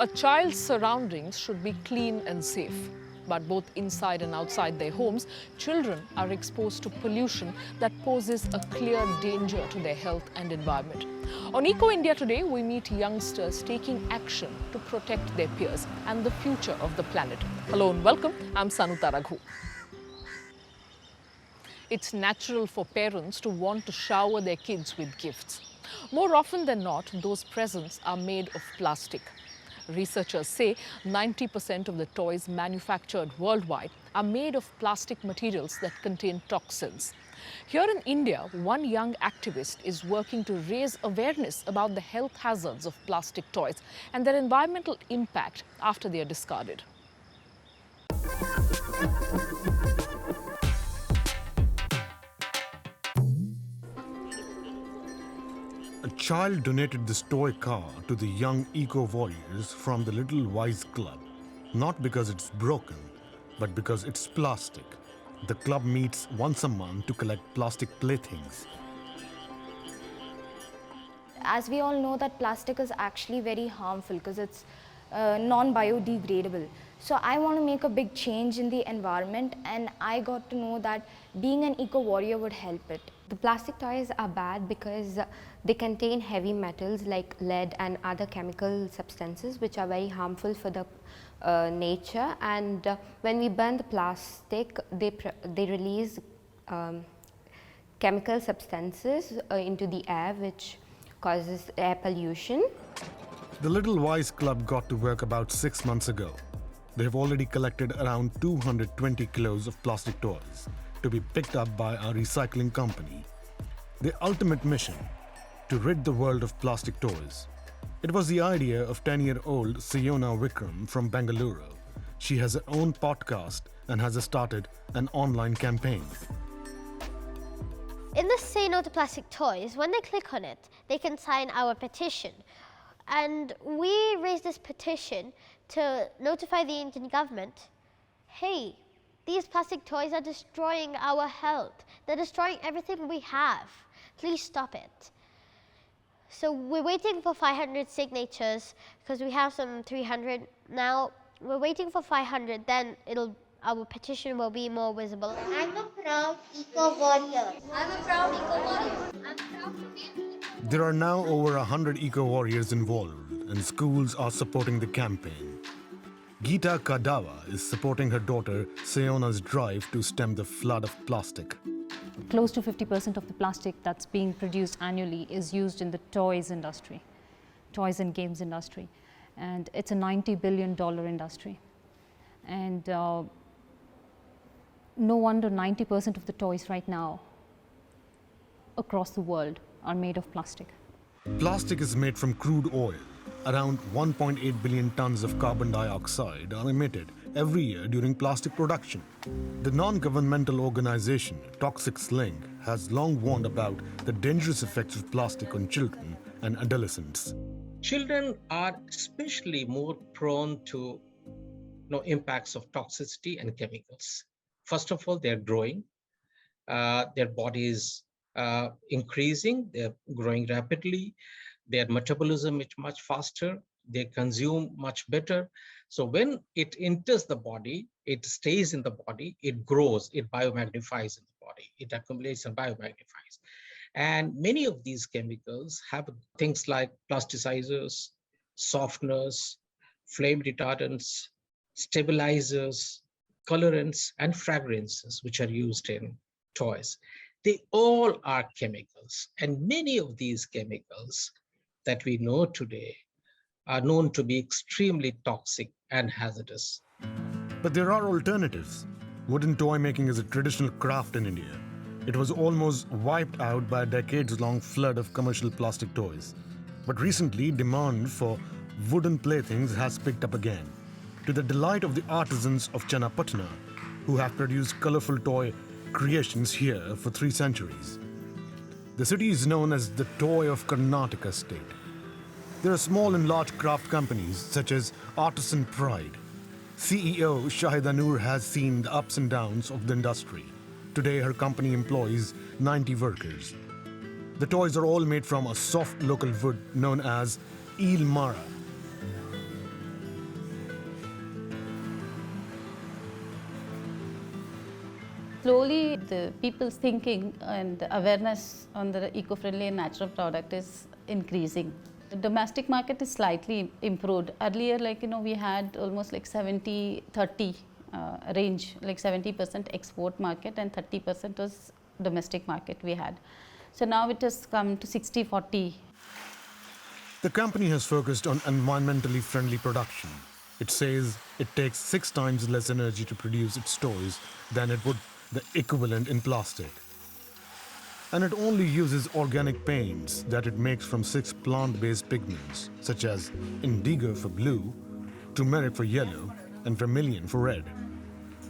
A child's surroundings should be clean and safe. But both inside and outside their homes, children are exposed to pollution that poses a clear danger to their health and environment. On Eco India today, we meet youngsters taking action to protect their peers and the future of the planet. Hello and welcome. I'm Sanuta Raghu. It's natural for parents to want to shower their kids with gifts. More often than not, those presents are made of plastic. Researchers say 90% of the toys manufactured worldwide are made of plastic materials that contain toxins. Here in India, one young activist is working to raise awareness about the health hazards of plastic toys and their environmental impact after they are discarded. A child donated this toy car to the young eco-warriors from the Little Wise Club, not because it's broken, but because it's plastic. The club meets once a month to collect plastic playthings. As we all know that plastic is actually very harmful because it's non-biodegradable. So I want to make a big change in the environment, and I got to know that being an eco-warrior would help it. The plastic toys are bad because they contain heavy metals like lead and other chemical substances which are very harmful for the nature, and when we burn the plastic, they release chemical substances into the air which causes air pollution. The Little Wise Club got to work about 6 months ago. They have already collected around 220 kilos of plastic toys to be picked up by our recycling company. The ultimate mission, to rid the world of plastic toys. It was the idea of 10-year-old Sayona Vikram from Bengaluru. She has her own podcast and has started an online campaign. In the Say No to Plastic Toys, when they click on it, they can sign our petition. And we raised this petition to notify the Indian government, hey, these plastic toys are destroying our health. They're destroying everything we have. Please stop it. So we're waiting for 500 signatures because we have some 300 now. We're waiting for 500, then our petition will be more visible. I'm a proud eco-warrior. I'm a proud eco-warrior. I'm proud to be an eco-warrior. There are now over 100 eco-warriors involved, and schools are supporting the campaign. Geeta Kadawa is supporting her daughter Sayona's drive to stem the flood of plastic. Close to 50% of the plastic that's being produced annually is used in the toys industry, toys and games industry. And it's a $90 billion industry. And no wonder 90% of the toys right now across the world are made of plastic. Plastic is made from crude oil. Around 1.8 billion tons of carbon dioxide are emitted every year during plastic production. The non-governmental organization Toxics Link has long warned about the dangerous effects of plastic on children and adolescents. Children are especially more prone to impacts of toxicity and chemicals. First of all, they're growing. Their body is increasing. They're growing rapidly. Their metabolism is much faster. They consume much better. So when it enters the body, it stays in the body, it grows, it biomagnifies in the body, it accumulates and biomagnifies. And many of these chemicals have things like plasticizers, softeners, flame retardants, stabilizers, colorants, and fragrances, which are used in toys. They all are chemicals, and many of these chemicals that we know today are known to be extremely toxic and hazardous. But there are alternatives. Wooden toy making is a traditional craft in India. It was almost wiped out by a decades-long flood of commercial plastic toys. But recently, demand for wooden playthings has picked up again, to the delight of the artisans of Channapatna, who have produced colorful toy creations here for 3 centuries. The city is known as the Toy of Karnataka state. There are small and large craft companies such as Artisan Pride. CEO Shahida Noor has seen the ups and downs of the industry. Today, her company employs 90 workers. The toys are all made from a soft local wood known as eel mara. Slowly, the people's thinking and awareness on the eco-friendly and natural product is increasing. The domestic market is slightly improved. Earlier, we had almost like 70-30 range, like 70% export market and 30% was domestic market we had. So now it has come to 60-40. The company has focused on environmentally friendly production. It says it takes 6 times less energy to produce its toys than it would the equivalent in plastic. And it only uses organic paints that it makes from 6 plant-based pigments, such as indigo for blue, turmeric for yellow, and vermilion for red.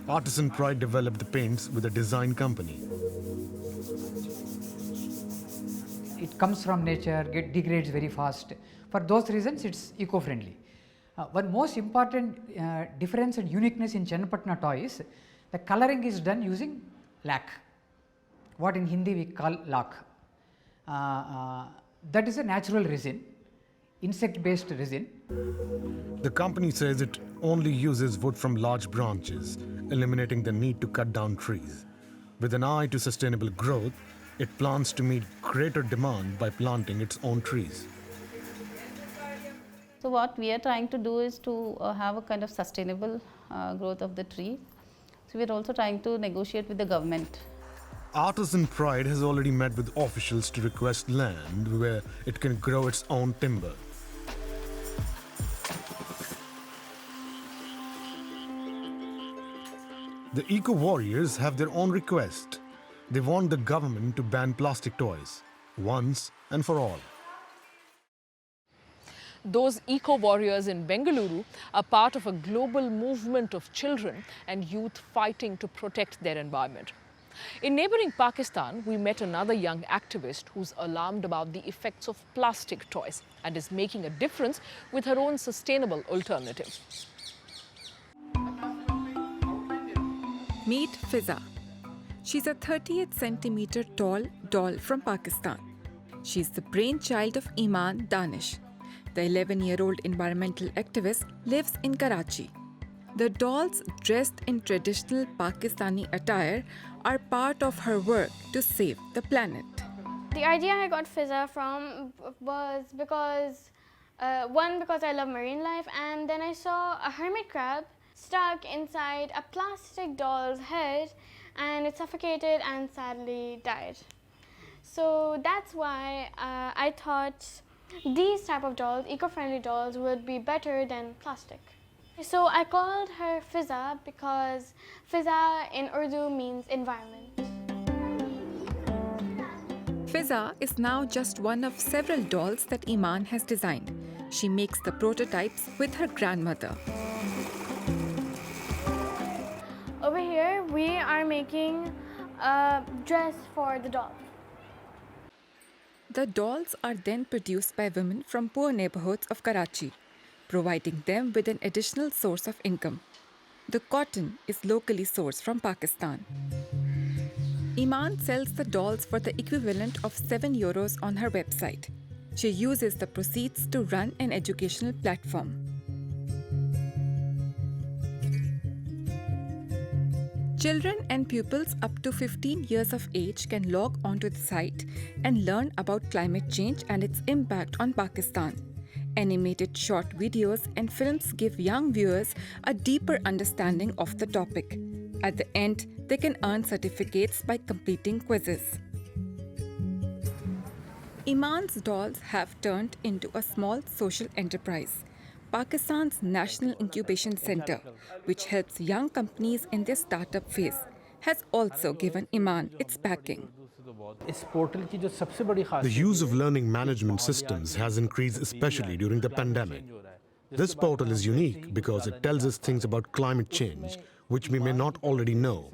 Artisan Pride developed the paints with a design company. It comes from nature, degrades very fast. For those reasons, it's eco-friendly. One most important difference and uniqueness in Channapatna toys, the coloring is done using lac, what in Hindi we call lac. That is a natural resin, insect-based resin. The company says it only uses wood from large branches, eliminating the need to cut down trees. With an eye to sustainable growth, it plans to meet greater demand by planting its own trees. So what we are trying to do is to have a kind of sustainable growth of the tree. So we are also trying to negotiate with the government. Artisan Pride has already met with officials to request land where it can grow its own timber. The eco-warriors have their own request. They want the government to ban plastic toys, once and for all. Those eco-warriors in Bengaluru are part of a global movement of children and youth fighting to protect their environment. In neighboring Pakistan, we met another young activist who's alarmed about the effects of plastic toys and is making a difference with her own sustainable alternative. Meet Fiza. She's a 38 centimeter tall doll from Pakistan. She's the brainchild of Iman Danish. The 11-year-old environmental activist lives in Karachi. The dolls dressed in traditional Pakistani attire are part of her work to save the planet. The idea I got Fiza from was because, because I love marine life, and then I saw a hermit crab stuck inside a plastic doll's head and it suffocated and sadly died. So that's why I thought these type of dolls, eco-friendly dolls, would be better than plastic. So I called her Fiza because Fiza in Urdu means environment. Fiza is now just one of several dolls that Iman has designed. She makes the prototypes with her grandmother. Over here, we are making a dress for the doll. The dolls are then produced by women from poor neighborhoods of Karachi, providing them with an additional source of income. The cotton is locally sourced from Pakistan. Iman sells the dolls for the equivalent of €7 on her website. She uses the proceeds to run an educational platform. Children and pupils up to 15 years of age can log onto the site and learn about climate change and its impact on Pakistan. Animated short videos and films give young viewers a deeper understanding of the topic. At the end, they can earn certificates by completing quizzes. Iman's dolls have turned into a small social enterprise. Pakistan's National Incubation Center, which helps young companies in their startup phase, has also given Iman its backing. The use of learning management systems has increased especially during the pandemic. This portal is unique because it tells us things about climate change, which we may not already know.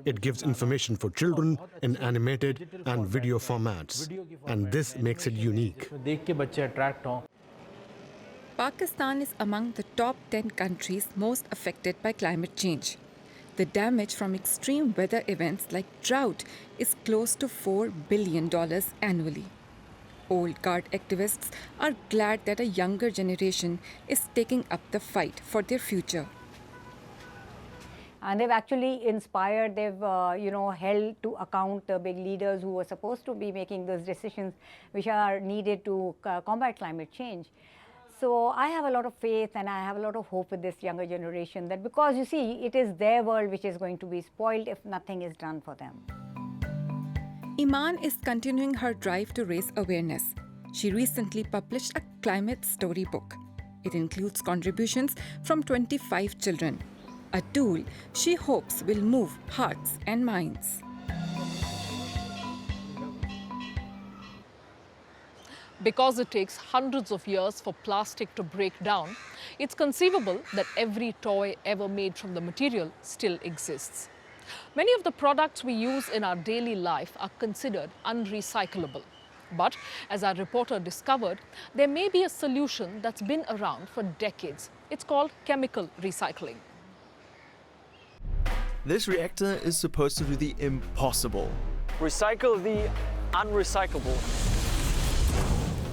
It gives information for children in animated and video formats, and this makes it unique. Pakistan is among the top 10 countries most affected by climate change. The damage from extreme weather events like drought is close to $4 billion annually. Old guard activists are glad that a younger generation is taking up the fight for their future. And they've actually inspired, they've held to account the big leaders who were supposed to be making those decisions which are needed to combat climate change. So I have a lot of faith and I have a lot of hope with this younger generation, that because you see, it is their world which is going to be spoiled if nothing is done for them. Iman is continuing her drive to raise awareness. She recently published a climate storybook. It includes contributions from 25 children, a tool she hopes will move hearts and minds. Because it takes hundreds of years for plastic to break down, it's conceivable that every toy ever made from the material still exists. Many of the products we use in our daily life are considered unrecyclable. But as our reporter discovered, there may be a solution that's been around for decades. It's called chemical recycling. This reactor is supposed to do the impossible. Recycle the unrecyclable.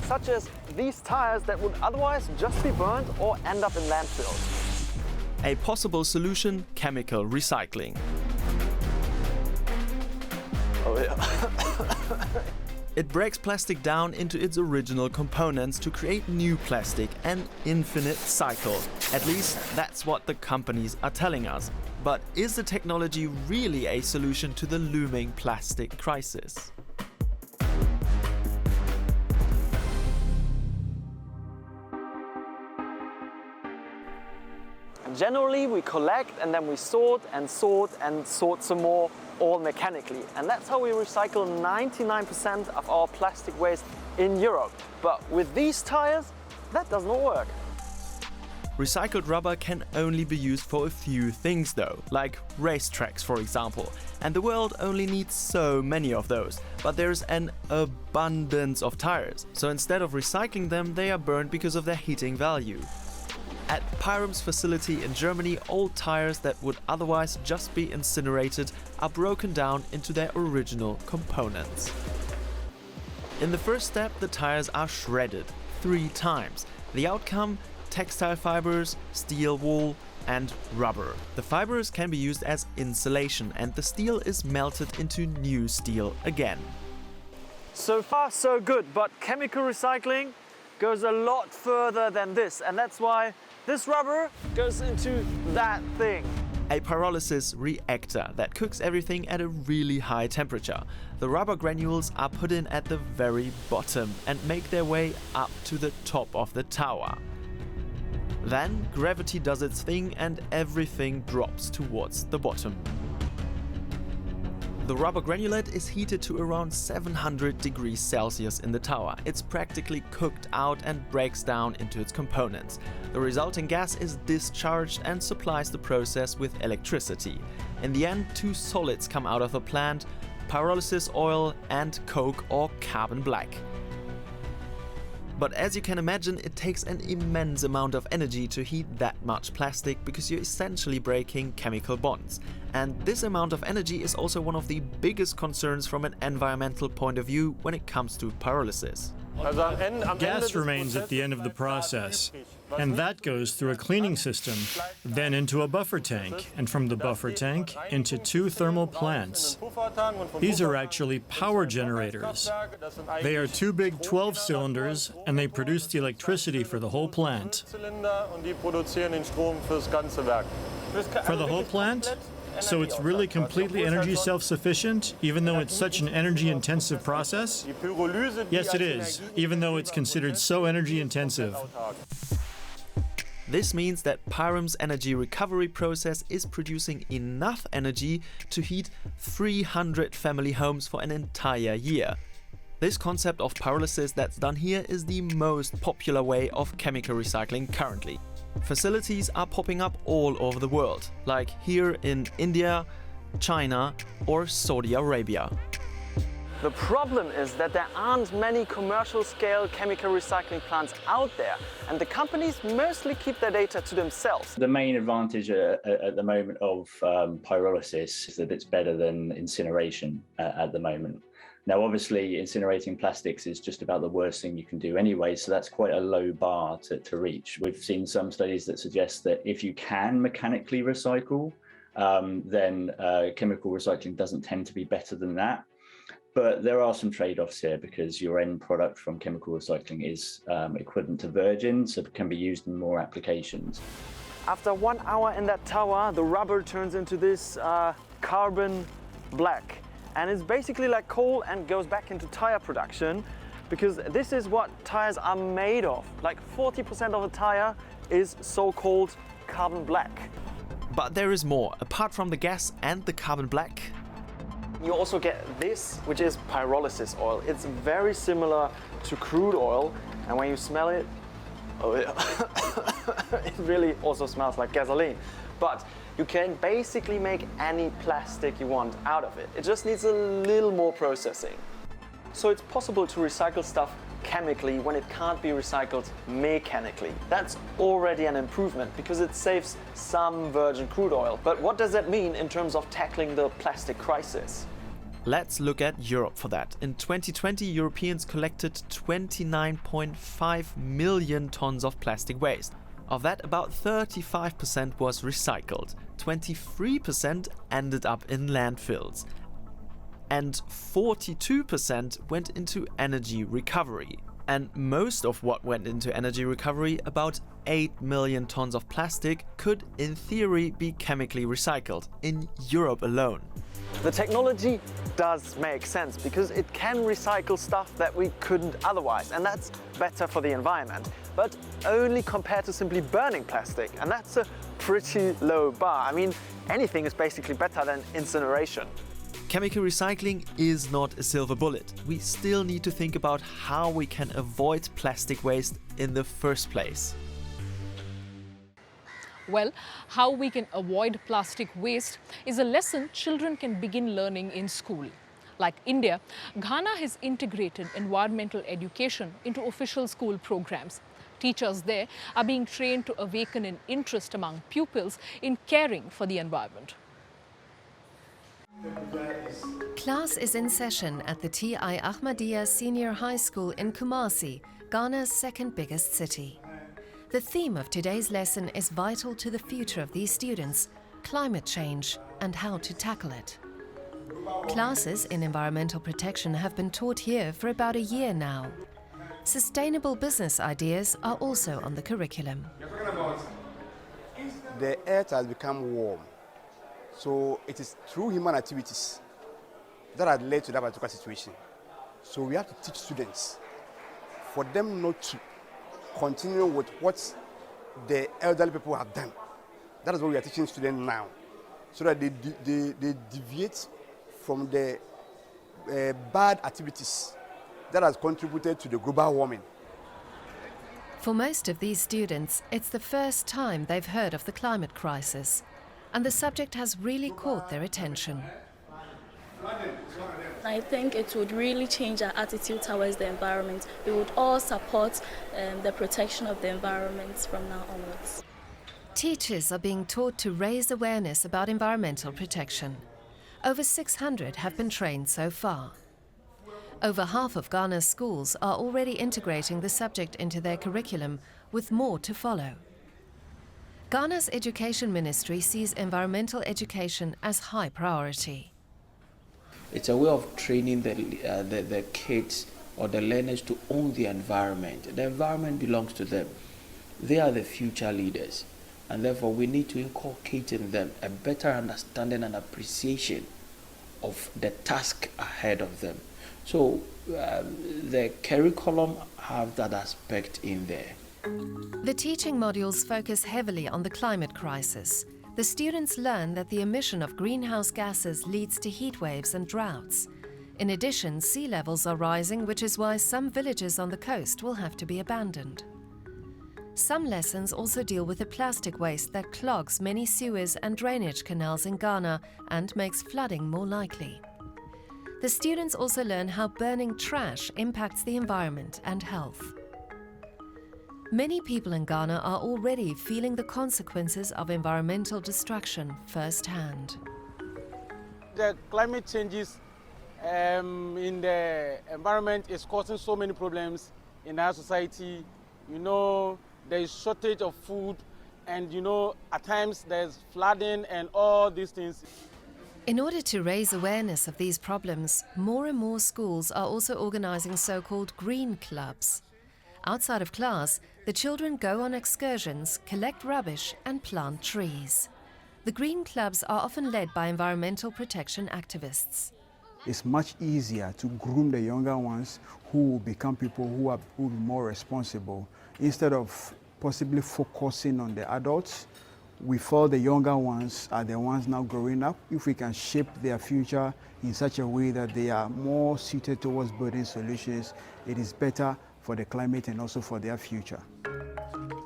Such as these tires that would otherwise just be burned or end up in landfills. A possible solution, chemical recycling. Oh yeah. It breaks plastic down into its original components to create new plastic, an infinite cycle. At least that's what the companies are telling us. But is the technology really a solution to the looming plastic crisis? Generally, we collect and then we sort and sort and sort some more, all mechanically. And that's how we recycle 99% of our plastic waste in Europe. But with these tires, that does not work. Recycled rubber can only be used for a few things though, like racetracks for example. And the world only needs so many of those. But there's an abundance of tires. So instead of recycling them, they are burned because of their heating value. At Pyrum's facility in Germany, old tires that would otherwise just be incinerated are broken down into their original components. In the first step, the tires are shredded 3 times. The outcome? Textile fibers, steel wool, and rubber. The fibers can be used as insulation and the steel is melted into new steel again. So far, so good, but chemical recycling goes a lot further than this, and that's why this rubber goes into that thing. A pyrolysis reactor that cooks everything at a really high temperature. The rubber granules are put in at the very bottom and make their way up to the top of the tower. Then gravity does its thing and everything drops towards the bottom. The rubber granulate is heated to around 700 degrees Celsius in the tower. It's practically cooked out and breaks down into its components. The resulting gas is discharged and supplies the process with electricity. In the end, 2 solids come out of the plant: pyrolysis oil and coke or carbon black. But as you can imagine, it takes an immense amount of energy to heat that much plastic because you're essentially breaking chemical bonds. And this amount of energy is also one of the biggest concerns from an environmental point of view when it comes to pyrolysis. Gas remains at the end of the process, and that goes through a cleaning system, then into a buffer tank, and from the buffer tank into 2 thermal plants. These are actually power generators. They are 2 big 12 cylinders, and they produce the electricity for the whole plant. For the whole plant? So it's really completely energy self-sufficient, even though it's such an energy-intensive process? Yes, it is, even though it's considered so energy-intensive. This means that Pyrum's energy recovery process is producing enough energy to heat 300 family homes for an entire year. This concept of pyrolysis that's done here is the most popular way of chemical recycling currently. Facilities are popping up all over the world, like here in India, China, or Saudi Arabia. The problem is that there aren't many commercial-scale chemical recycling plants out there, and the companies mostly keep their data to themselves. The main advantage at the moment of pyrolysis is that it's better than incineration at the moment. Now, obviously, incinerating plastics is just about the worst thing you can do anyway, so that's quite a low bar to reach. We've seen some studies that suggest that if you can mechanically recycle, then chemical recycling doesn't tend to be better than that. But there are some trade-offs here because your end product from chemical recycling is equivalent to virgin, so it can be used in more applications. After 1 hour in that tower, the rubber turns into this carbon black. And it's basically like coal and goes back into tire production because this is what tires are made of. Like 40% of a tire is so-called carbon black. But there is more. Apart from the gas and the carbon black, you also get this, which is pyrolysis oil. It's very similar to crude oil, and when you smell it, oh yeah, it really also smells like gasoline. But you can basically make any plastic you want out of it. It just needs a little more processing. So it's possible to recycle stuff chemically when it can't be recycled mechanically. That's already an improvement because it saves some virgin crude oil. But what does that mean in terms of tackling the plastic crisis? let's look at Europe for that. In 2020, Europeans collected 29.5 million tons of plastic waste. Of that, about 35% was recycled, 23% ended up in landfills, and 42% went into energy recovery. And most of what went into energy recovery, about 8 million tons of plastic, could in theory be chemically recycled in Europe alone. The technology does make sense because it can recycle stuff that we couldn't otherwise, and that's better for the environment, but only compared to simply burning plastic, and that's a pretty low bar. I mean, anything is basically better than incineration. Chemical recycling is not a silver bullet. We still need to think about how we can avoid plastic waste in the first place. Well, how we can avoid plastic waste is a lesson children can begin learning in school. Like India, Ghana has integrated environmental education into official school programs. Teachers there are being trained to awaken an interest among pupils in caring for the environment. Class is in session at the T.I. Ahmadiyya Senior High School in Kumasi, Ghana's second biggest city. The theme of today's lesson is vital to the future of these students: climate change and how to tackle it. Classes in environmental protection have been taught here for about a year now. Sustainable business ideas are also on the curriculum. The earth has become warm, so it is through human activities that has led to that particular situation. So we have to teach students for them not to continue with what the elderly people have done. That is what we are teaching students now, so that they deviate from the bad activities that has contributed to the global warming. For most of these students, it's the first time they've heard of the climate crisis, and the subject has really caught their attention. I think it would really change our attitude towards the environment. We would all support the protection of the environment from now onwards. Teachers are being taught to raise awareness about environmental protection. Over 600 have been trained so far. Over half of Ghana's schools are already integrating the subject into their curriculum, with more to follow. Ghana's Education Ministry sees environmental education as high priority. It's a way of training the kids or the learners to own the environment. The environment belongs to them. They are the future leaders, and therefore we need to inculcate in them a better understanding and appreciation of the task ahead of them. So the curriculum have that aspect in there. The teaching modules focus heavily on the climate crisis. The students learn that the emission of greenhouse gases leads to heat waves and droughts. In addition, sea levels are rising, which is why some villages on the coast will have to be abandoned. Some lessons also deal with the plastic waste that clogs many sewers and drainage canals in Ghana and makes flooding more likely. The students also learn how burning trash impacts the environment and health. Many people in Ghana are already feeling the consequences of environmental destruction firsthand. The climate changes in the environment is causing so many problems in our society. You know, there is shortage of food, and at times there's flooding and all these things. In order to raise awareness of these problems, more and more schools are also organizing so-called green clubs. Outside of class, the children go on excursions, collect rubbish and plant trees. The green clubs are often led by environmental protection activists. It's much easier to groom the younger ones who will become people who will be more responsible. Instead of possibly focusing on the adults, we feel the younger ones are the ones now growing up. If we can shape their future in such a way that they are more suited towards building solutions, it is better for the climate and also for their future.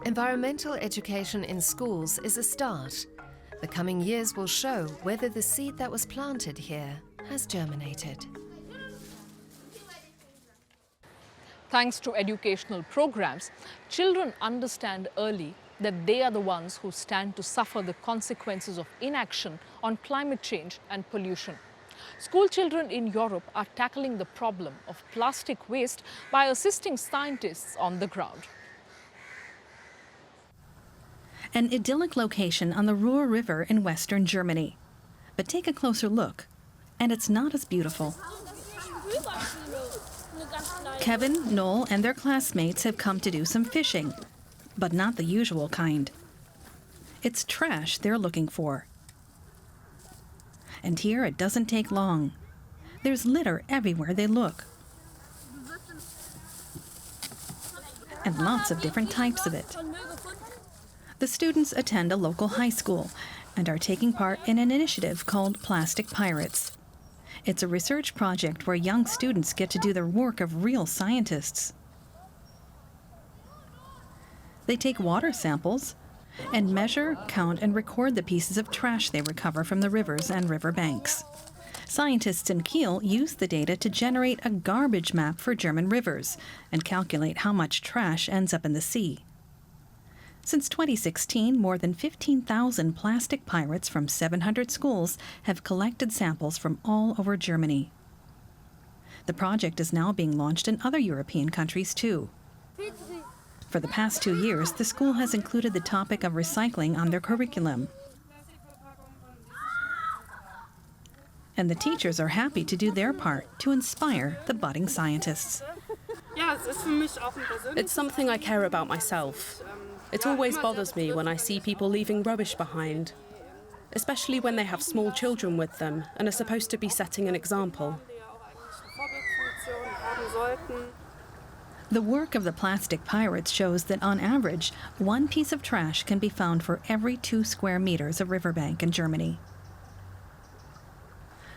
Environmental education in schools is a start. The coming years will show whether the seed that was planted here has germinated. Thanks to educational programs, children understand early that they are the ones who stand to suffer the consequences of inaction on climate change and pollution. School children in Europe are tackling the problem of plastic waste by assisting scientists on the ground. An idyllic location on the Ruhr River in western Germany. But take a closer look, and it's not as beautiful. Kevin, Noel, and their classmates have come to do some fishing, but not the usual kind. It's trash they're looking for. And here it doesn't take long. There's litter everywhere they look. And lots of different types of it. The students attend a local high school and are taking part in an initiative called Plastic Pirates. It's a research project where young students get to do the work of real scientists. They take water samples and measure, count, and record the pieces of trash they recover from the rivers and riverbanks. Scientists in Kiel use the data to generate a garbage map for German rivers and calculate how much trash ends up in the sea. Since 2016, more than 15,000 plastic pirates from 700 schools have collected samples from all over Germany. The project is now being launched in other European countries too. For the past 2 years, the school has included the topic of recycling on their curriculum. And the teachers are happy to do their part to inspire the budding scientists. It's something I care about myself. It always bothers me when I see people leaving rubbish behind, especially when they have small children with them and are supposed to be setting an example. The work of the plastic pirates shows that on average, 1 piece of trash can be found for every 2 square meters of riverbank in Germany.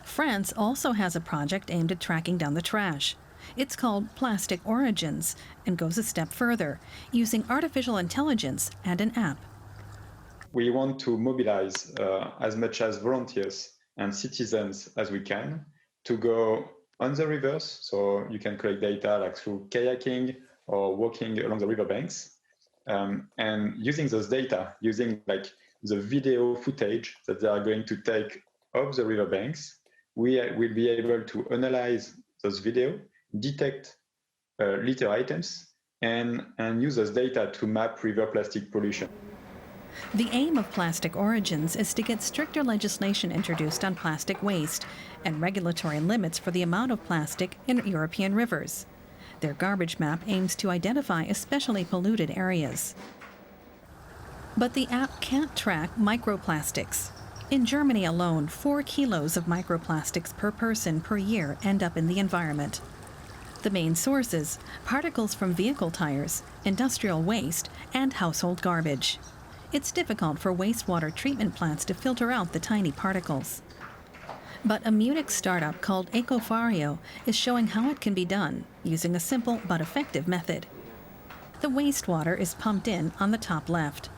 France also has a project aimed at tracking down the trash. It's called Plastic Origins and goes a step further, using artificial intelligence and an app. We want to mobilize as much as volunteers and citizens as we can to go on the rivers, so you can collect data like through kayaking or walking along the riverbanks, and using those data, using like the video footage that they are going to take of the riverbanks, we will be able to analyze those video, detect litter items, and use those data to map river plastic pollution. The aim of Plastic Origins is to get stricter legislation introduced on plastic waste and regulatory limits for the amount of plastic in European rivers. Their garbage map aims to identify especially polluted areas. But the app can't track microplastics. In Germany alone, 4 kilos of microplastics per person per year end up in the environment. The main sources: particles from vehicle tires, industrial waste, and household garbage. It's difficult for wastewater treatment plants to filter out the tiny particles. But a Munich startup called Ecofario is showing how it can be done using a simple but effective method. The wastewater is pumped in on the top left.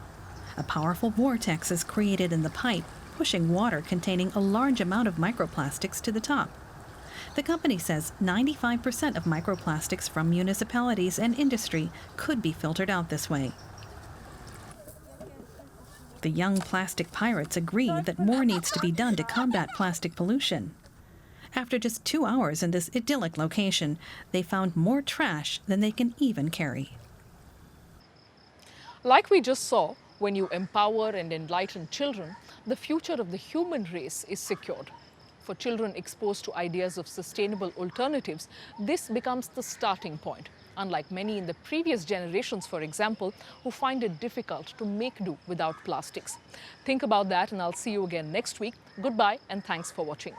A powerful vortex is created in the pipe, pushing water containing a large amount of microplastics to the top. The company says 95% of microplastics from municipalities and industry could be filtered out this way. The young plastic pirates agree that more needs to be done to combat plastic pollution. After just 2 hours in this idyllic location, they found more trash than they can even carry. Like we just saw, When you empower and enlighten children, the future of the human race is secured. For children exposed to ideas of sustainable alternatives, this becomes the starting point, unlike many in the previous generations, for example, who find it difficult to make do without plastics. Think about that, and I'll see you again next week. Goodbye, and thanks for watching.